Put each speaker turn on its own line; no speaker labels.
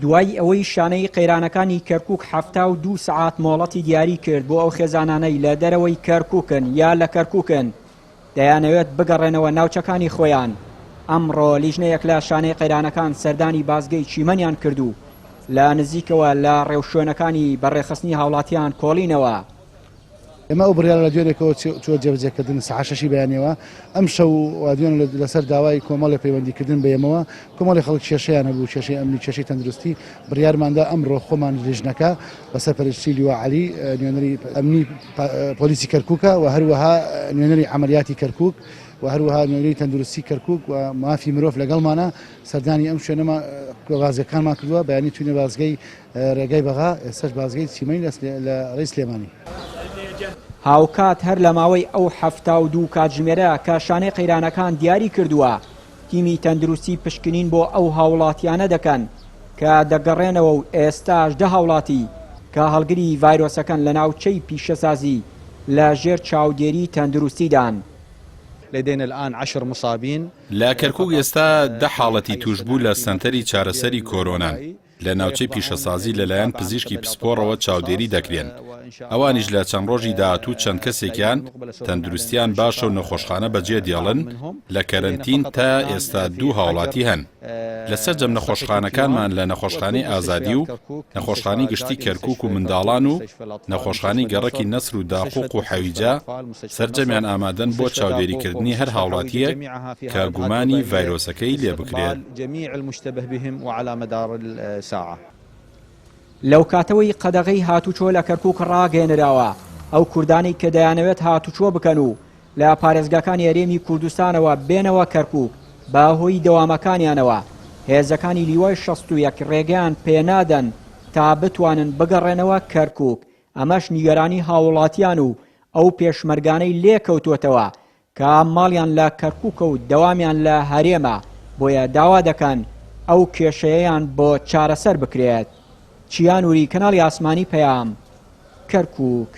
دوای ئەوەی شانەی قەیرانەکانی کەرکووک 72 سعات مۆڵەتی دیاری کرد بۆ ئەو خێزانانەی لە دەرەوەی کەرکووکن یا لە کەرکووکن دەیانەوێت بگەڕێنەوە ناوچەکانی خۆیان. ئەمڕۆ لیژنەیەک لە شانەی قەیرانەکان سەردانی بازگەی چیمەنیان کردو لە نزیکەوە لە ڕێوشوێنەکانی بەڕێخستنی هاوڵاتیان کۆڵینەوە.
ئێمە ئەو بڕیارە لە جۆرێکەوە چوە جێبەجێکردن سەعات 6 بەیانەوە ئەم شەو وادیۆن لەسەر داوای کۆمەڵی پەیوەندیکردن بەیەمەوە کۆمەڵی خەڵک کێشەیان هەبوو، کێشەی ئەمنی، کێشەی تەندروستی. بڕیارماندا ئەمڕۆ خۆمان لیژنەکە بەسەر پەرشتی لیوا عەلی نوێنەری ئەمنی پۆلیسی کەرکووکە و هەروەها نوێنەری عەمەلیاتی کەرکووک و هەروەها نوێنەری تەندروستی کەرکووک و مافی مرۆڤ لەگەڵمانە سەردانی ئەم شوێنەمە بازگەکانمان کردووە بەیانی توینە بازگەی ڕێگای بەغا ئێستاش بازگەی چیمەنی لە ڕێی سلێمانی.
هاوکات هەر لە ماوەی ئەو 72 کاتژمێرە کە شانەی قەیرانەکان دیاری کردووە تیمی تەندروستی پشکنین بۆ ئەو هاوڵاتیانە دەکەن کە دەگەڕێنەوە و ئێستاش 10 هاوڵاتی کە هەڵگری ڤایرۆسەکەن لە ناوچەی پیشەسازی لە ژێر چاودێری تەندروستیدان.
لدينا الآن 10 مصابين.
لا كركوك ئێستا 10 حاڵەتی توشبوو لە سنتەری چارەسەری کۆرۆنان لە ناوچەی پیشەسازی لەلایەن پزیشکی پسپۆڕەوە چاودێری دەکرێن. ئەوانیش لە چەند ڕۆژی داهاتوو چەند کەسێکیان تەندروستیان باشە و نەخۆشخانە بەجێ دێڵن لە کەرەنتین تا ئێستا 2 هاوڵاتی هەن. لەسەر جەم نەخۆشخانەکانمان لە نەخۆشخانەی ئازادی و نەخۆشخانەی گشتی کەرکووک و منداڵان و نەخۆشخانەی گەڕەکی نەسر و داقوق و حەویجا سەرجەمیان ئامادەن بۆ چاودێریکردنی هەر هاوڵاتیەک کە گومانی ڤایرۆسەکەی لێ بکرێت.
لەو کاتەوەی قەدەغەی هاتوچۆ لە کەرکووک ڕاگەێنراوە ئەو کوردانی کە دەیانەوێت هاتوچۆ بکەن و لە پارێزگاکانی هەرێمی کوردستانەوە بێنەوە کەرکووک باهۆی دەوامەکانیانەوە هێزەکانی لیوای 61 ڕێگەیان پێنادەن تا بتوانن بگەڕێنەوە کەرکووک. ئەمەش نیگەرانی هاوڵاتیان و ئەو پێشمەرگانەی لێکەوتوتەوە کە ماڵیان لە کەرکووکە و دەوامیان لە هەرێمە بۆیە داوا دەکەن ئەو کێشەیەیان بۆ چارەسەر بکرێت. چیان وری کەناڵی ئاسمانی پەیام کەرکووک.